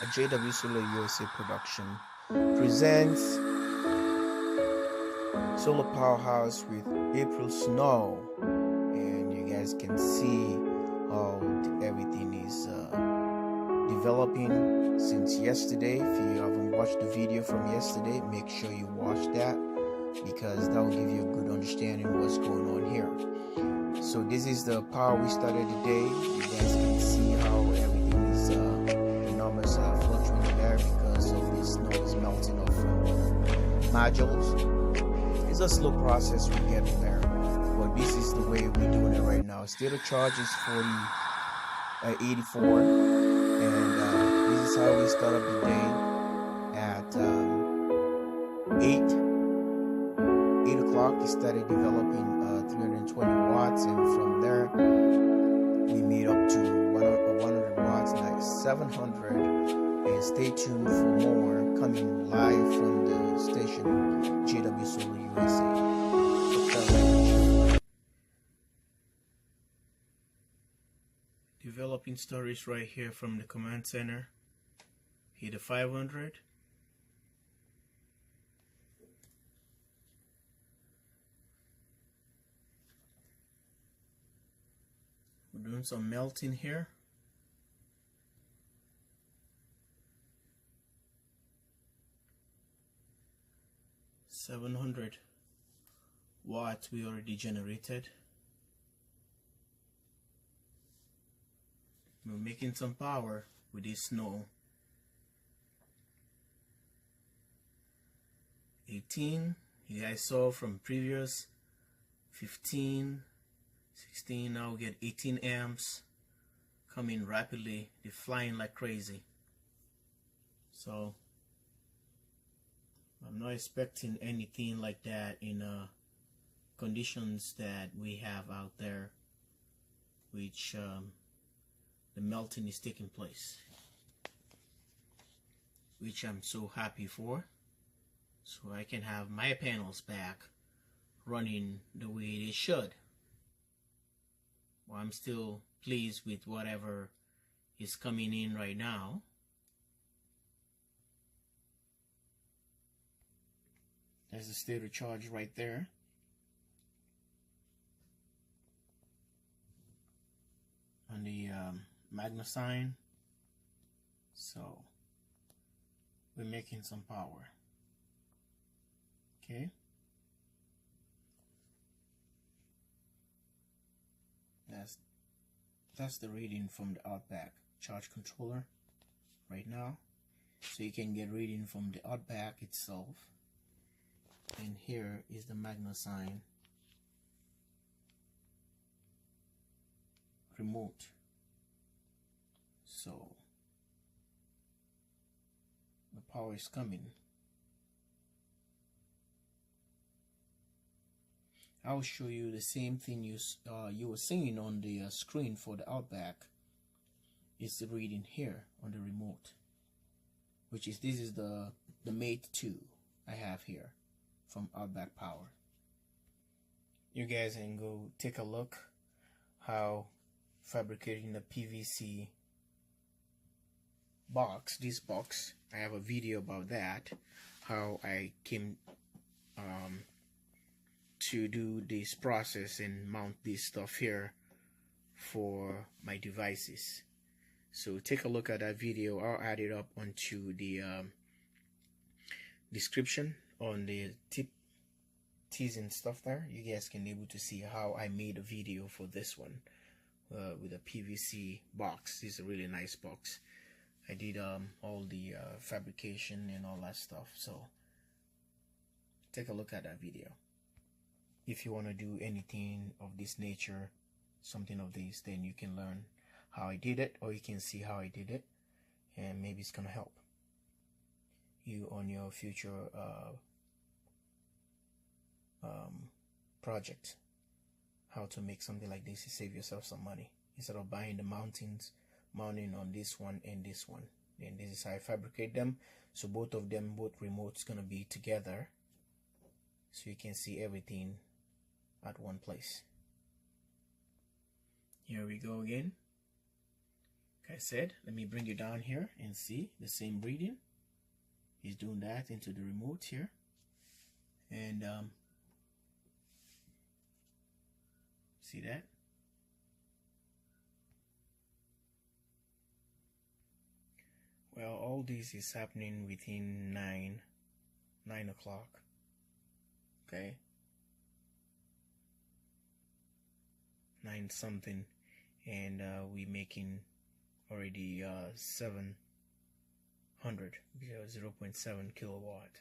A JW Solar USA production presents Solar Powerhouse with April Snow, and you guys can see how everything is developing since yesterday. If you haven't watched the video from yesterday, make sure you watch that because that will give you a good understanding of what's going on here. So this is the power we started today. You guys can see how everything is the numbers are fluctuating there because of the snow is melting off from the modules. It's a slow process we get there, but this is the way we're doing it right now. State of charge is 84, and this is how we start up the day at 8 o'clock. It started developing 320 watts, and from there we made up to 100 watts, like 700. And stay tuned for more coming live from the station JW Solar USA. Developing stories right here from the command center. Hit the 500. We're doing some melting here. $700 watts we already generated. We're making some power with this snow. 18, you guys saw from previous 15, 16, now we get 18 amps coming rapidly. They're flying like crazy. So I'm not expecting anything like that in conditions that we have out there, which the melting is taking place, which I'm so happy for, so I can have my panels back running the way they should. Well, I'm still pleased with whatever is coming in right now. There's the state of charge right there. On the magna sign. So we're making some power. Okay. That's the reading from the Outback charge controller right now. So you can get reading from the Outback itself. And here is the magna sign remote. So the power is coming. I'll show you the same thing you were seeing on the screen for the Outback. It's the reading here on the remote, which is this is the pt.2 I have here from Outback Power. You guys can go take a look how fabricating the PVC box, this box, I have a video about that, how I came to do this process and mount this stuff here for my devices. So take a look at that video. I'll add it up onto the description on the T's and stuff there. You guys can be able to see how I made a video for this one with a PVC box. This is a really nice box. I did all the fabrication and all that stuff. So take a look at that video. If you want to do anything of this nature, something of this, then you can learn how I did it, or you can see how I did it, and maybe it's gonna help you on your future project. How to make something like this to save yourself some money instead of buying the mounting on this one and this one. And this is how I fabricate them. So both of them, both remotes, gonna be together, so you can see everything at one place. Here we go again. Like I said, let me bring you down here and see the same reading. He's doing that into the remote here, and see that? Well, all this is happening within 9 o'clock. Okay, 9 something, and we're making already 700 because 0.7 kilowatt.